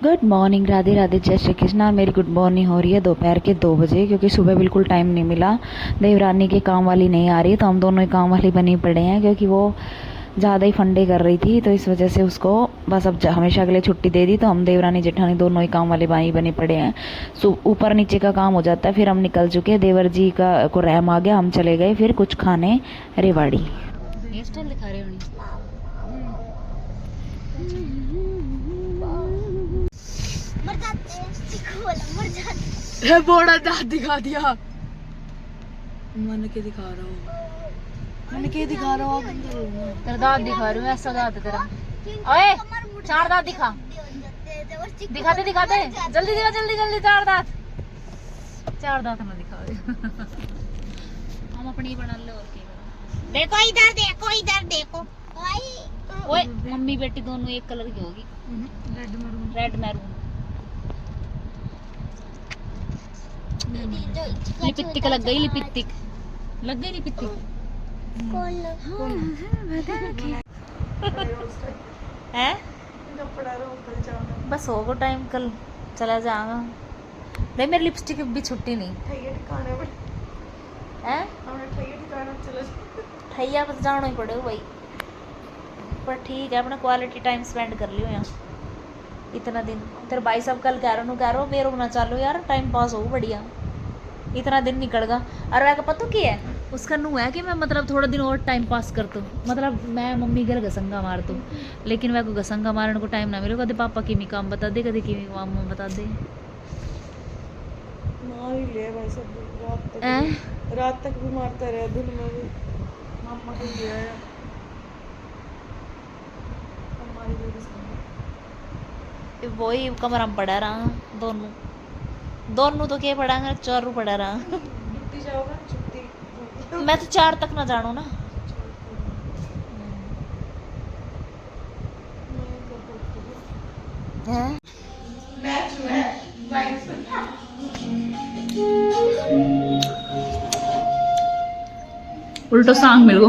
Good morning, Radhe Radhe, जय श्री कृष्णा। मेरी good morning हो रही है दोपहर के 2 बजे, क्योंकि सुबह बिल्कुल टाइम नहीं मिला। देवरानी की काम वाली नहीं आ रही, तो हम दोनों ही काम वाली बनी पड़े हैं, क्योंकि वो ज़्यादा ही फंडे कर रही थी, तो इस वजह से उसको बस अब हमेशा के लिए छुट्टी दे दी। तो हम देवरानी जेठानी दोनों ही काम वाले बनी पड़े हैं। ऊपर नीचे का काम हो जाता है, फिर हम निकल चुके। देवर जी का को रहम आ गया, हम चले गए फिर कुछ खाने रेवाड़ी। हेयर स्टाइल दिखा रहे हो है बड़ा दांत दिखा दिया। मन के दिखा रहा हूँ, मन के दिखा रहा हूँ। तेरा दांत दिखा रही हूँ, ऐसा दांत है तेरा। ओए 4 दांत दिखा, दिखाते दिखाते जल्दी दिखा, जल्दी जल्दी 4 दांत, 4 दांत ना दिखा हम अपनी बना ले। और क्या देखो, इधर देखो, इधर देखो। ओए मम्मी बेटी दोनों एक कलर की होगी, रेड मैरून। लिपस्टिक लग गई, लिपस्टिक लग गई, लिपस्टिक है। बस होगा टाइम, कल चला जाएगा। नहीं मेरी लिपस्टिक भी छुट्टी नहीं है। ठैया बस जाना ही पड़ेगा भाई, पर ठीक है, अपना क्वालिटी टाइम स्पेंड कर लियो यहाँ इतना दिन। तेरे भाई सब कल कह रहे मेरे ना चालो यार, टाइम पास हो बढ़िया, इतना दिन निकल गया। और वह पता क्या है उसका नू है कि मैं मतलब थोड़ा दिन और टाइम पास कर दूँ, मतलब मैं मम्मी घर घसंगा मार दूँ, लेकिन वह को घसंगा मारने को टाइम ना मिले। कदे पापा की काम बता दे, कदे की काम बता दे। मार ही ले भाई सब, रात तक भी मारता रहा, दिन में भी मामा को लिया है। हमारी वही कमरा में पड़ा रहा, दोनों तो क्या पढ़ाएंगे, 4 पढ़ा रहा। छुट्टी जाओगा, छुट्टी मैं तो 4 तक ना जानू ना। उल्टो सांग मिल गो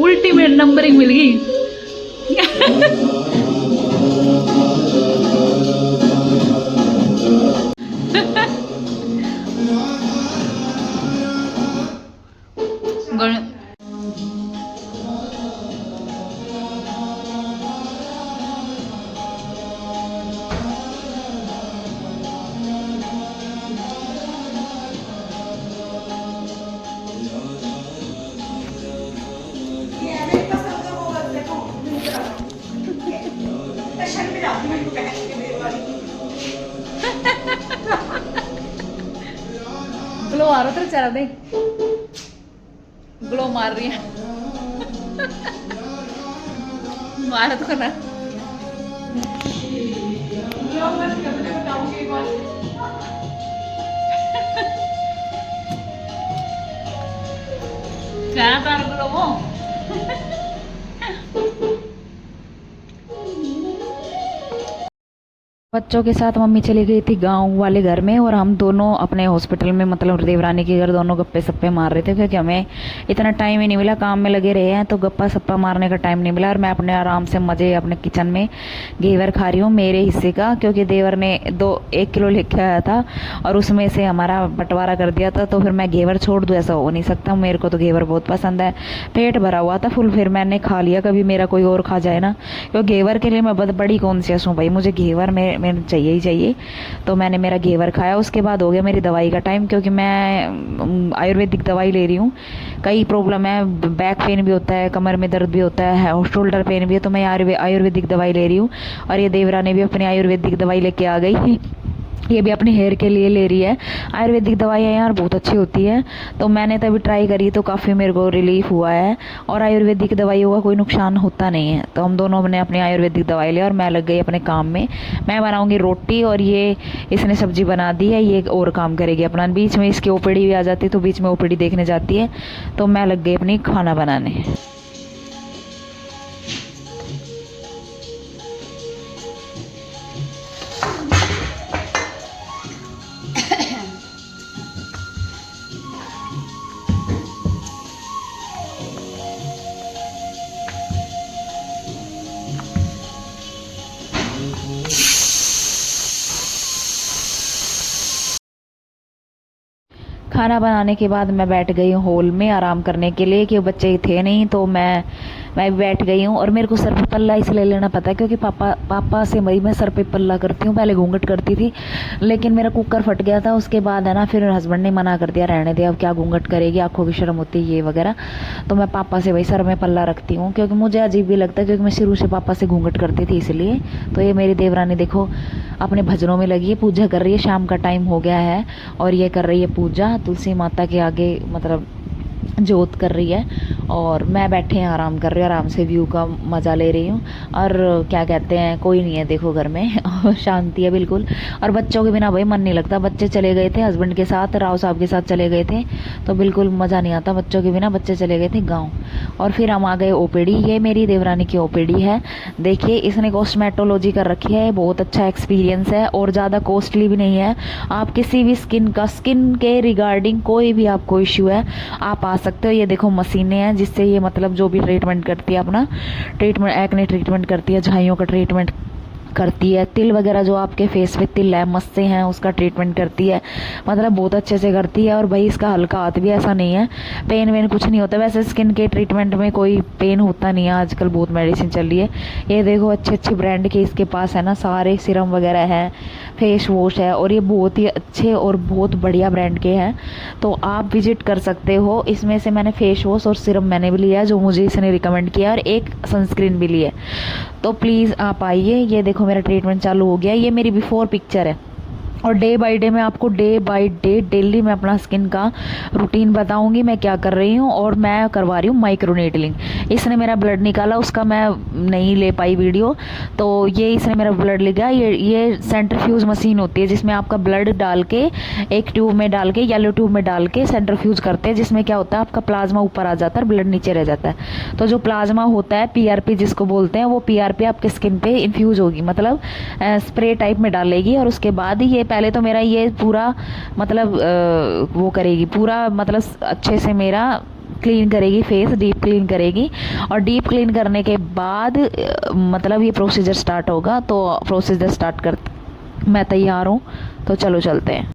अल्टीमेट नंबरिंग मिल गई। ग्लो आ रहा तेरे चेहरा देख, ग्लो मार रही है। मारा तो ना क्या तार ग्लो वो। बच्चों के साथ मम्मी चली गई थी गांव वाले घर में, और हम दोनों अपने हॉस्पिटल में, मतलब देवरानी के घर, दोनों गप्पे सप्पे मार रहे थे, क्योंकि हमें इतना टाइम ही नहीं मिला, काम में लगे रहे हैं, तो गप्पा सप्पा मारने का टाइम नहीं मिला। और मैं अपने आराम से मजे अपने किचन में घेवर खा रही हूँ मेरे हिस्से का, क्योंकि देवर ने 1 किलो लेके आया था और उसमें से हमारा बंटवारा कर दिया था, तो फिर मैं घेवर छोड़ दूँ, ऐसा हो नहीं सकता। मेरे को तो घेवर बहुत पसंद है, पेट भरा हुआ था फुल, फिर मैंने खा लिया, कभी मेरा कोई और खा जाए ना, क्योंकि घेवर के लिए मैं बहुत बड़ी कॉन्शियस हूँ भाई, मुझे घेवर मेरे चाहिए ही चाहिए। तो मैंने मेरा घेवर खाया, उसके बाद हो गया मेरी दवाई का टाइम, क्योंकि मैं आयुर्वेदिक दवाई ले रही हूँ। कई प्रॉब्लम है, बैक पेन भी होता है, कमर में दर्द भी होता है, शोल्डर पेन भी है, तो मैं आयुर्वेदिक दवाई ले रही हूँ। और ये देवरा ने भी अपनी आयुर्वेदिक दवाई लेके आ गई, ये भी अपने हेयर के लिए ले रही है। आयुर्वेदिक दवाइयाँ यार बहुत अच्छी होती है, तो मैंने तभी ट्राई करी, तो काफ़ी मेरे को रिलीफ हुआ है। और आयुर्वेदिक दवाइयों का कोई नुकसान होता नहीं है। तो हम दोनों ने अपनी आयुर्वेदिक दवाई ली और मैं लग गई अपने काम में। मैं बनाऊंगी रोटी, और ये इसने सब्जी बना दी है, ये और काम करेगी अपना। बीच में इसकी ओपीडी भी आ जाती है, तो बीच में ओपीडी देखने जाती है, तो मैं लग गई अपनी खाना बनाने। खाना बनाने के बाद मैं बैठ गई हूँ हॉल में आराम करने के लिए, कि बच्चे थे नहीं तो मैं भी बैठ गई हूँ। और मेरे को सर पे पल्ला इसलिए लेना पता है क्योंकि पापा से मैं सर पे पल्ला करती हूँ। पहले घूंघट करती थी, लेकिन मेरा कुकर फट गया था। उसके बाद है ना, फिर हस्बैंड ने मना कर दिया, रहने दे, अब क्या घूंघट करेगी, आंखों की शर्म होती है ये वगैरह। तो मैं पापा से वही सर में पल्ला रखती हूँ, क्योंकि मुझे अजीब भी लगता है, क्योंकि मैं शुरू से पापा से घूंघट करती थी इसलिए। तो ये मेरी देवरानी देखो अपने भजनों में लगी है, पूजा कर रही है, शाम का टाइम हो गया है और ये कर रही है पूजा तुलसी माता के आगे, मतलब जोत कर रही है। और मैं बैठे हैं आराम कर रही हूँ, आराम से व्यू का मज़ा ले रही हूँ। और क्या कहते हैं, कोई नहीं है देखो घर में और शांति है बिल्कुल। और बच्चों के बिना भाई मन नहीं लगता। बच्चे चले गए थे हस्बैंड के साथ, राव साहब के साथ चले गए थे, तो बिल्कुल मज़ा नहीं आता बच्चों के बिना। बच्चे चले गए थे गाँव। और फिर हम आ गए ओपीडी। ये मेरी देवरानी की ओपीडी है। देखिए इसने कॉस्मेटोलॉजी कर रखी है, बहुत अच्छा एक्सपीरियंस है और ज़्यादा कॉस्टली भी नहीं है। आप किसी भी स्किन के रिगार्डिंग कोई भी आपको इश्यू है आप आ सकते हो। ये देखो मशीनें हैं जिससे ये मतलब जो भी ट्रीटमेंट करती है, अपना ट्रीटमेंट, एक्ने ट्रीटमेंट करती है, झाइयों का ट्रीटमेंट करती है, तिल वगैरह जो आपके फेस पे तिल है, मस्से हैं, उसका ट्रीटमेंट करती है। मतलब बहुत अच्छे से करती है। और भाई इसका हल्का हाथ भी, ऐसा नहीं है पेन वेन कुछ नहीं होता। वैसे स्किन के ट्रीटमेंट में कोई पेन होता नहीं है, आजकल बहुत मेडिसिन चल रही है। ये देखो अच्छे अच्छे ब्रांड के इसके पास है ना, सारे सिरम वगैरह है, फेस वॉश है, और ये बहुत ही अच्छे और बहुत बढ़िया ब्रांड के हैं, तो आप विजिट कर सकते हो। इसमें से मैंने फेस वॉश और सिरम मैंने भी लिया है जो मुझे इसने रिकमेंड किया, और एक सनस्क्रीन भी ली है। तो प्लीज़ आप आइए। ये देखो मेरा ट्रीटमेंट चालू हो गया। ये मेरी बिफोर पिक्चर है, और डे बाय डे मैं आपको डे बाय डे डेली मैं अपना स्किन का रूटीन बताऊंगी मैं क्या कर रही हूँ। और मैं करवा रही हूँ माइक्रोनीडलिंग। इसने मेरा ब्लड निकाला, उसका मैं नहीं ले पाई वीडियो, तो ये इसने मेरा ब्लड लिया। ये सेंट्रीफ्यूज मशीन होती है जिसमें आपका ब्लड डाल के एक ट्यूब में डाल के, येलो ट्यूब में डाल के सेंट्रीफ्यूज करते हैं, जिसमें क्या होता है आपका प्लाज्मा ऊपर आ जाता है, ब्लड नीचे रह जाता है। तो जो प्लाज्मा होता है पीआरपी जिसको बोलते हैं, वो पीआरपी आपके स्किन पे इन्फ्यूज होगी, मतलब स्प्रे टाइप में डालेगी। और उसके बाद ये पहले तो मेरा ये पूरा मतलब वो करेगी, पूरा मतलब अच्छे से मेरा क्लीन करेगी, फेस डीप क्लीन करेगी। और डीप क्लीन करने के बाद मतलब ये प्रोसीजर स्टार्ट होगा। तो प्रोसीजर स्टार्ट कर, मैं तैयार हूँ, तो चलो चलते हैं।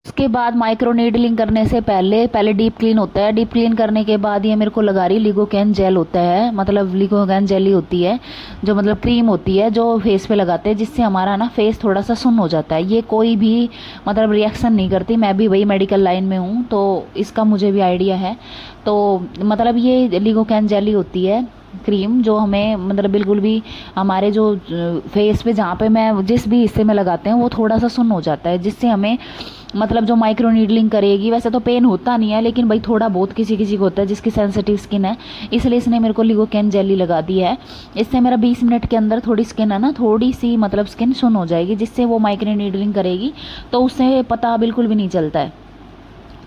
उसके बाद माइक्रो नीडलिंग करने से पहले डीप क्लीन होता है। डीप क्लीन करने के बाद ये मेरे को लगा रही लिगोकैन जेल होता है, मतलब लिगोकैन जेली होती है जो मतलब क्रीम होती है जो फेस पे लगाते हैं, जिससे हमारा ना फेस थोड़ा सा सुन्न हो जाता है। ये कोई भी मतलब रिएक्शन नहीं करती। मैं भी वही मेडिकल लाइन में हूँ तो इसका मुझे भी आइडिया है। तो मतलब ये लिगोकैन जेली होती है क्रीम, जो हमें मतलब बिल्कुल भी हमारे जो फेस पे जहाँ पे मैं जिस भी हिस्से में लगाते हैं वो थोड़ा सा सुन्न हो जाता है, जिससे हमें मतलब जो माइक्रो नीडलिंग करेगी, वैसे तो पेन होता नहीं है लेकिन भाई थोड़ा बहुत किसी किसी को होता है जिसकी सेंसिटिव स्किन है, इसलिए इसने मेरे को लिगोकैन जेली लगा दी है। इससे मेरा 20 मिनट के अंदर थोड़ी स्किन है ना, थोड़ी सी मतलब स्किन सुन्न हो जाएगी, जिससे वो माइक्रो नीडलिंग करेगी तो उससे पता बिल्कुल भी नहीं चलता है।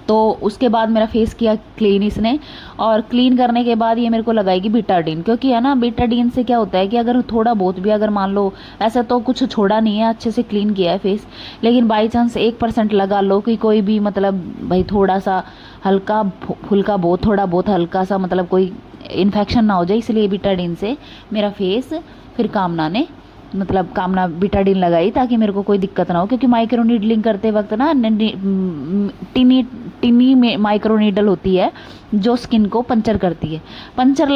तो उसके बाद मेरा फेस किया क्लीन इसने, और क्लीन करने के बाद ये मेरे को लगाएगी बीटाडीन, क्योंकि है ना बीटाडीन से क्या होता है कि अगर थोड़ा बहुत भी अगर मान लो, ऐसा तो कुछ छोड़ा नहीं है, अच्छे से क्लीन किया है फेस, लेकिन बाई चांस 1% लगा लो कि कोई भी मतलब भाई थोड़ा सा हल्का फुल्का बहुत थोड़ा बहुत हल्का सा मतलब कोई इन्फेक्शन ना हो जाए, इसलिए बीटाडीन से मेरा फेस फिर कामना ने मतलब कामना बीटाडीन लगाई ताकि मेरे को कोई दिक्कत ना हो। क्योंकि माइक्रो नीडलिंग करते वक्त ना टिनी माइक्रो नीडल होती है जो स्किन को पंचर करती है। पंचर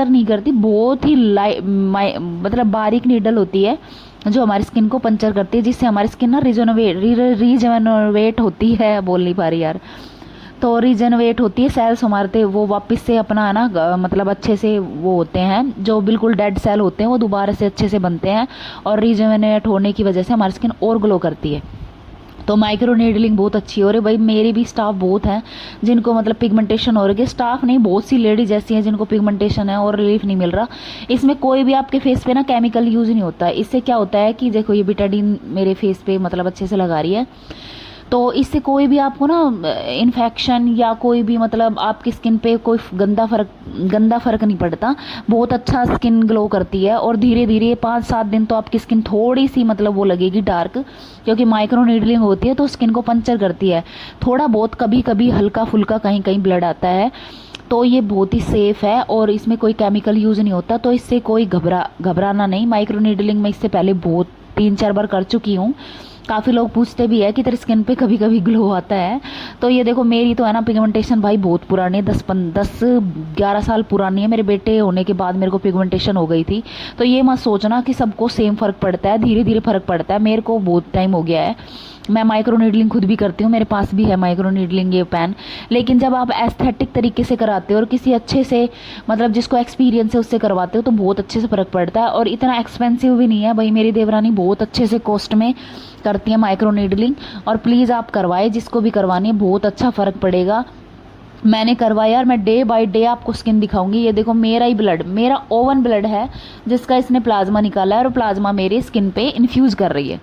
नहीं करती, बहुत ही मतलब बारीक नीडल होती है जो हमारी स्किन को पंचर करती है, जिससे हमारी स्किन ना रिजनोवेट होती है, बोल नहीं पा रही यार। तो रीजनरेट होती है सेल्स हमारे, वो वापस से अपना है ना मतलब अच्छे से वो होते हैं, जो बिल्कुल डेड सेल होते हैं वो दोबारा से अच्छे से बनते हैं, और रीजनरेट होने की वजह से हमारी स्किन और ग्लो करती है। तो माइक्रो नीडलिंग बहुत अच्छी हो रही है भाई। मेरे भी स्टाफ बहुत हैं जिनको मतलब पिगमेंटेशन हो रही है, स्टाफ नहीं, बहुत सी लेडीज ऐसी हैं जिनको पिगमेंटेशन है और रिलीफ नहीं मिल रहा। इसमें कोई भी आपके फेस पे ना केमिकल यूज नहीं होता है। इससे क्या होता है कि देखो ये बिटाडीन मेरे फेस पे मतलब अच्छे से लगा रही है, तो इससे कोई भी आपको ना इन्फेक्शन या कोई भी मतलब आपकी स्किन पे कोई गंदा फर्क नहीं पड़ता। बहुत अच्छा स्किन ग्लो करती है, और धीरे धीरे 5-7 दिन तो आपकी स्किन थोड़ी सी मतलब वो लगेगी डार्क, क्योंकि माइक्रो नीडलिंग होती है तो स्किन को पंचर करती है। थोड़ा बहुत कभी कभी हल्का फुल्का कहीं कहीं ब्लड आता है, तो ये बहुत ही सेफ़ है और इसमें कोई केमिकल यूज़ नहीं होता, तो इससे कोई घबराना नहीं। माइक्रो नीडलिंग मैं इससे पहले बहुत 3-4 बार कर चुकी हूँ। काफ़ी लोग पूछते भी है कि तेरे स्किन पे कभी कभी ग्लो आता है। तो ये देखो मेरी तो है ना पिगमेंटेशन भाई बहुत पुरानी है, 10-11 साल पुरानी है। मेरे बेटे होने के बाद मेरे को पिगमेंटेशन हो गई थी। तो ये मत सोचना कि सबको सेम फ़र्क पड़ता है, धीरे धीरे फ़र्क पड़ता है। मेरे को बहुत टाइम हो गया है, मैं माइक्रो नीडलिंग खुद भी करती हूँ, मेरे पास भी है माइक्रो नीडलिंग ये पेन। लेकिन जब आप एस्थेटिक तरीके से कराते हो और किसी अच्छे से मतलब जिसको एक्सपीरियंस है उससे करवाते हो तो बहुत अच्छे से फ़र्क पड़ता है, और इतना एक्सपेंसिव भी नहीं है भाई। मेरी देवरानी बहुत अच्छे से कॉस्ट में करती है माइक्रो नीडलिंग, और प्लीज़ आप करवाए, जिसको भी करवानी है बहुत अच्छा फ़र्क पड़ेगा। मैंने करवाया और मैं डे बाय डे आपको स्किन दिखाऊंगी। ये देखो मेरा ही ब्लड, मेरा ओवन ब्लड है जिसका इसने प्लाज्मा निकाला है, और प्लाज्मा मेरी स्किन पे इन्फ्यूज़ कर रही है,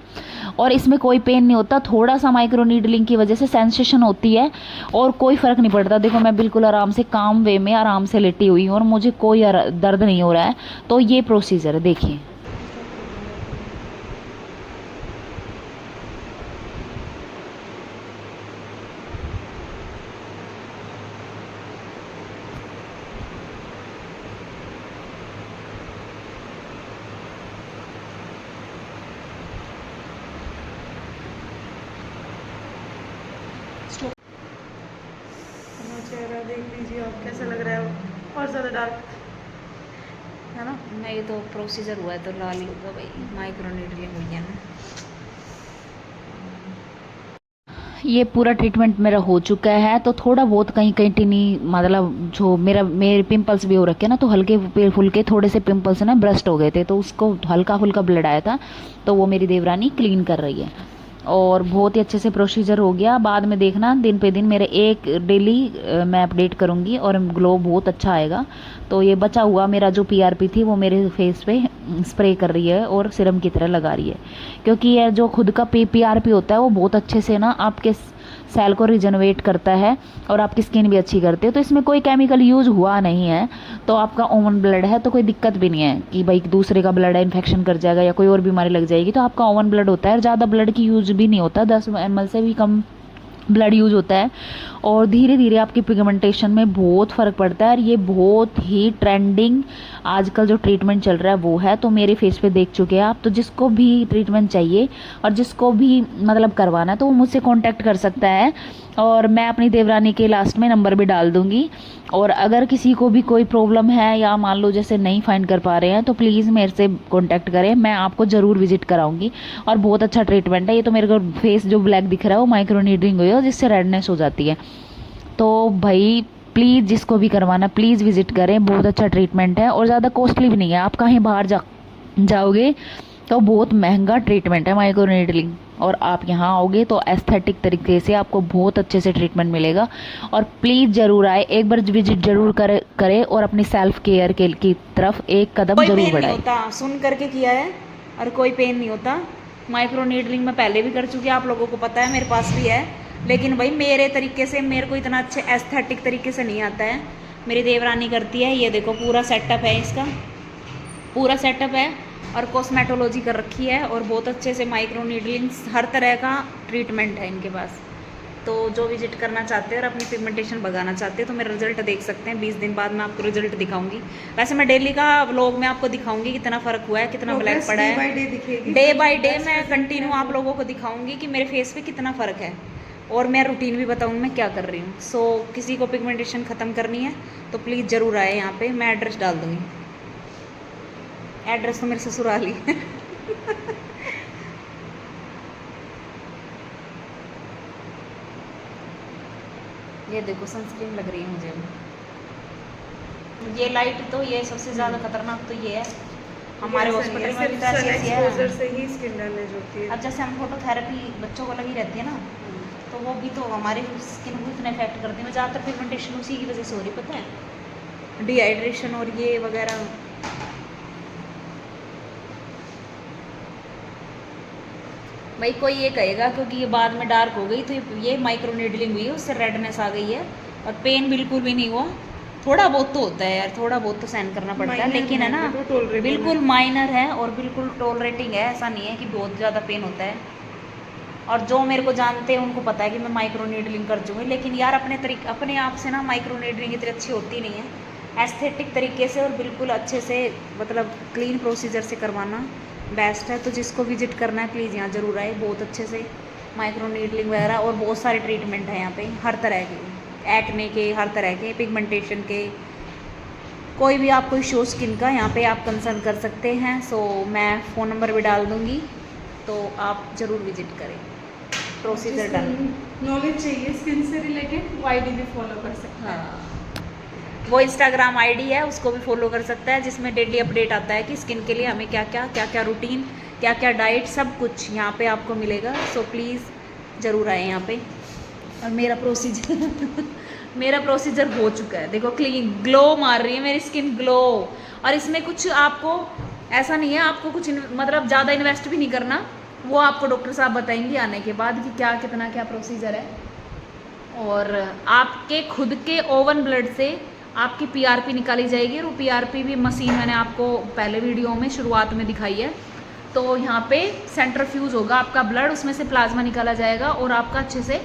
और इसमें कोई पेन नहीं होता। थोड़ा सा माइक्रो नीडलिंग की वजह से सेंसेशन होती है और कोई फ़र्क नहीं पड़ता। देखो मैं बिल्कुल आराम से काम वे में आराम से लेटी हुई हूँ और मुझे कोई दर्द नहीं हो रहा है। तो ये प्रोसीजर है, देखिए। अपना चेहरा देख लीजिए आप, कैसा लग रहा है, और ज़्यादा डार्क है ना। नहीं तो प्रोसीजर हुआ है तो लाल ही होगा भाई, माइक्रो नीडलिंग हुई है ना। ये पूरा ट्रीटमेंट मेरा हो चुका है, तो थोड़ा बहुत कहीं कहीं टिनी मतलब जो मेरे पिंपल्स भी हो रखे हैं ना, तो हल्के फुल्के थोड़े से पिंपल्स ना ब्रस्ट हो गए थे, तो उसको हल्का फुल्का ब्लड आया था, तो वो मेरी देवरानी क्लीन कर रही है। और बहुत ही अच्छे से प्रोसीजर हो गया। बाद में देखना दिन पे दिन मेरे एक डेली मैं अपडेट करूँगी और ग्लो बहुत अच्छा आएगा। तो ये बचा हुआ मेरा जो पीआरपी थी वो मेरे फेस पे स्प्रे कर रही है और सिरम की तरह लगा रही है, क्योंकि ये जो खुद का पीआरपी होता है वो बहुत अच्छे से ना आपके सेल को रिजनरेट करता है और आपकी स्किन भी अच्छी करती है। तो इसमें कोई केमिकल यूज़ हुआ नहीं है, तो आपका ओवन ब्लड है तो कोई दिक्कत भी नहीं है कि भाई दूसरे का ब्लड है इन्फेक्शन कर जाएगा या कोई और बीमारी लग जाएगी। तो आपका ओवन ब्लड होता है, ज़्यादा ब्लड की यूज़ भी नहीं होता, 10 ml से भी कम ब्लड यूज होता है, और धीरे धीरे आपकी पिगमेंटेशन में बहुत फ़र्क पड़ता है। और ये बहुत ही ट्रेंडिंग आजकल जो ट्रीटमेंट चल रहा है वो है, तो मेरे फेस पे देख चुके हैं आप। तो जिसको भी ट्रीटमेंट चाहिए और जिसको भी मतलब करवाना है तो वो मुझसे कांटेक्ट कर सकता है, और मैं अपनी देवरानी के लास्ट में नंबर भी डाल दूँगी। और अगर किसी को भी कोई प्रॉब्लम है या मान लो जैसे नहीं फाइंड कर पा रहे हैं तो प्लीज़ मेरे से कांटेक्ट करें, मैं आपको ज़रूर विजिट कराऊंगी। और बहुत अच्छा ट्रीटमेंट है। ये तो मेरे को फेस जो ब्लैक दिख रहा है वो माइक्रो नीडलिंग हुई है जिससे रेडनेस हो जाती है। तो भाई प्लीज़ जिसको भी करवाना प्लीज़ विजिट करें, बहुत अच्छा ट्रीटमेंट है और ज़्यादा कॉस्टली भी नहीं है। आप कहीं बाहर जाओगे तो बहुत महंगा ट्रीटमेंट है माइक्रो नीडलिंग, और आप यहाँ आओगे तो एस्थेटिक तरीके से आपको बहुत अच्छे से ट्रीटमेंट मिलेगा। और प्लीज़ ज़रूर आए, एक बार विजिट जरूर करें और अपनी सेल्फ केयर की तरफ एक कदम कोई जरूर पेन नहीं बढ़ाएं। होता, सुन करके किया है और कोई पेन नहीं होता। माइक्रो नीडलिंग में पहले भी कर चुकी है, आप लोगों को पता है, मेरे पास भी है। लेकिन भाई मेरे तरीके से मेरे को इतना अच्छे एस्थेटिक तरीके से नहीं आता है, मेरी देवरानी करती है। ये देखो पूरा सेटअप है, इसका पूरा सेटअप है और कॉस्मेटोलॉजी कर रखी है, और बहुत अच्छे से माइक्रो नीडलिंग हर तरह का ट्रीटमेंट है इनके पास। तो जो विजिट करना चाहते हैं और अपनी पिगमेंटेशन भगाना चाहते हैं तो मेरा रिजल्ट देख सकते हैं। 20 दिन बाद मैं आपको रिजल्ट दिखाऊंगी। वैसे मैं डेली का व्लॉग में आपको दिखाऊंगी कितना फ़र्क हुआ है, कितना ब्लैक पड़ा है। डे बाय डे मैं कंटिन्यू आप लोगों को दिखाऊंगी कि मेरे फेस पे कितना फ़र्क है, और मैं रूटीन भी बताऊंगी मैं क्या कर रही हूँ। सो किसी को पिगमेंटेशन ख़त्म करनी है तो प्लीज़ ज़रूर आए यहाँ पे, मैं एड्रेस डाल दूँगी। एड्रेस तो मेरे ससुराल ही है। ये देखो सनस्क्रीन लग रही है मुझे। ये लाइट तो ये सबसे ज़्यादा खतरनाक तो ये है हमारे हॉस्पिटल में भी तो ऐसी ऐसी है। से ही स्किन डैमेज होती है। अब जैसे हम फोटोथेरेपी बच्चों को लगी रहती है ना, तो वो भी तो हमारी स्किन को इतना इफेक्ट करती है। ज़्यादातर पिगमेंटेशन उसी की वजह से हो रही, पता है, डिहाइड्रेशन और ये वगैरह। भाई कोई ये कहेगा क्योंकि ये बाद में डार्क हो गई तो ये माइक्रो नीडलिंग हुई है, उससे रेडनेस आ गई है और पेन बिल्कुल भी नहीं हुआ। थोड़ा बहुत तो होता है यार, थोड़ा बहुत तो सहन करना पड़ता है, लेकिन है ना बिल्कुल माइनर है और बिल्कुल टॉलरेटिंग है। ऐसा नहीं है कि बहुत ज़्यादा पेन होता है। और जो मेरे को जानते हैं उनको पता है कि मैं माइक्रो नीडलिंग कर चुकी, लेकिन यार अपने आप से ना माइक्रो नीडलिंग इतनी अच्छी होती नहीं है। एस्थेटिक तरीके से और बिल्कुल अच्छे से, मतलब क्लीन प्रोसीजर से करवाना बेस्ट है। तो जिसको विजिट करना है प्लीज़ यहाँ ज़रूर आए। बहुत अच्छे से माइक्रो नीडलिंग वगैरह और बहुत सारे ट्रीटमेंट हैं यहाँ पे, हर तरह के, एक्ने के, हर तरह के, पिगमेंटेशन के, कोई भी आपको इशू स्किन का यहाँ पे आप कंसर्न कर सकते हैं। सो मैं फ़ोन नंबर भी डाल दूँगी, तो आप ज़रूर विजिट करें। Procedure done. नॉलेज चाहिए स्किन से रिलेटेड, वो आईडी भी फॉलो कर सकते हैं। हाँ, वो इंस्टाग्राम आईडी है, उसको भी फॉलो कर सकता है, जिसमें डेली अपडेट आता है कि स्किन के लिए हमें क्या क्या रूटीन, क्या क्या डाइट, सब कुछ यहाँ पे आपको मिलेगा। सो प्लीज़ ज़रूर आए यहाँ पे। और मेरा प्रोसीजर मेरा प्रोसीजर हो चुका है, देखो क्लीन ग्लो मार रही है मेरी स्किन, ग्लो। और इसमें कुछ आपको ऐसा नहीं है, आपको कुछ मतलब ज़्यादा इन्वेस्ट भी नहीं करना, वो आपको डॉक्टर साहब बताएंगे आने के बाद कि क्या कितना क्या प्रोसीजर है। और आपके खुद के ओवन ब्लड से आपकी पीआरपी निकाली जाएगी, और वो पीआरपी भी मशीन मैंने आपको पहले वीडियो में शुरुआत में दिखाई है। तो यहाँ पे सेंट्रीफ्यूज होगा आपका ब्लड, उसमें से प्लाज्मा निकाला जाएगा और आपका अच्छे से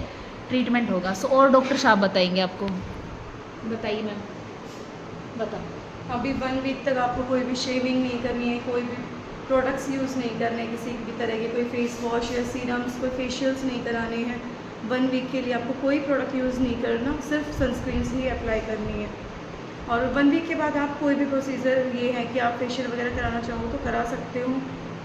ट्रीटमेंट होगा। सो और डॉक्टर साहब बताएंगे आपको। बताइए मैम, बताओ। अभी 1 वीक तक आपको कोई भी शेविंग नहीं करनी है, कोई भी प्रोडक्ट्स यूज़ नहीं करने, किसी भी तरह के कोई फेस वॉश या सीरम्स, कोई फेशियल्स नहीं कराने हैं। 1 वीक के लिए आपको कोई प्रोडक्ट यूज़ नहीं करना, सिर्फ सनस्क्रीन ही अप्लाई करनी है। और 1 वीक के बाद आप कोई भी प्रोसीजर ये है कि आप फेशियल वगैरह कराना चाहो तो करा सकते हो।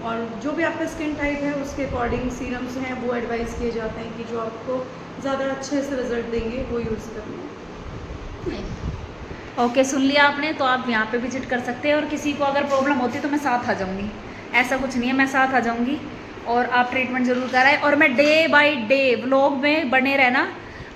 और जो भी आपका स्किन टाइप है उसके अकॉर्डिंग सीरम्स हैं वो एडवाइस किए जाते हैं कि जो आपको ज़्यादा अच्छे से रिजल्ट देंगे वो यूज़ करना। ओके, सुन लिया आपने, तो आप यहाँ पे विजिट कर सकते हैं। और किसी को अगर प्रॉब्लम होती है तो मैं साथ आ जाऊँगी, ऐसा कुछ नहीं है, मैं साथ आ जाऊँगी और आप ट्रीटमेंट ज़रूर कराएं। और मैं डे बाय डे व्लॉग में बने रहना,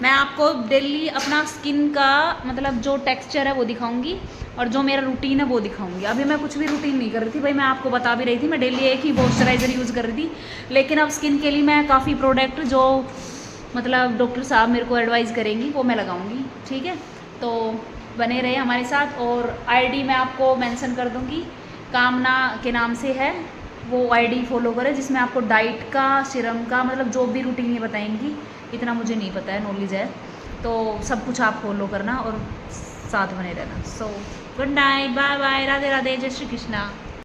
मैं आपको डेली अपना स्किन का मतलब जो टेक्सचर है वो दिखाऊंगी और जो मेरा रूटीन है वो दिखाऊंगी। अभी मैं कुछ भी रूटीन नहीं कर रही थी भाई, मैं आपको बता भी रही थी मैं डेली एक ही मॉइस्चराइज़र यूज़ कर रही थी, लेकिन अब स्किन के लिए मैं काफ़ी प्रोडक्ट जो मतलब डॉक्टर साहब मेरे को एडवाइस करेंगी वो मैं लगाऊंगी। ठीक है, तो बने रहे हमारे साथ। और आईडी मैं आपको मेंशन कर दूंगी, कामना के नाम से है, वो आईडी फॉलो करें, जिसमें आपको डाइट का, सीरम का, मतलब जो भी रूटीन ये बताएंगी, इतना मुझे नहीं पता है, नॉलेज है, तो सब कुछ आप फॉलो करना और साथ बने रहना। So good night, bye bye, Radhe Radhe, जय श्री कृष्णा।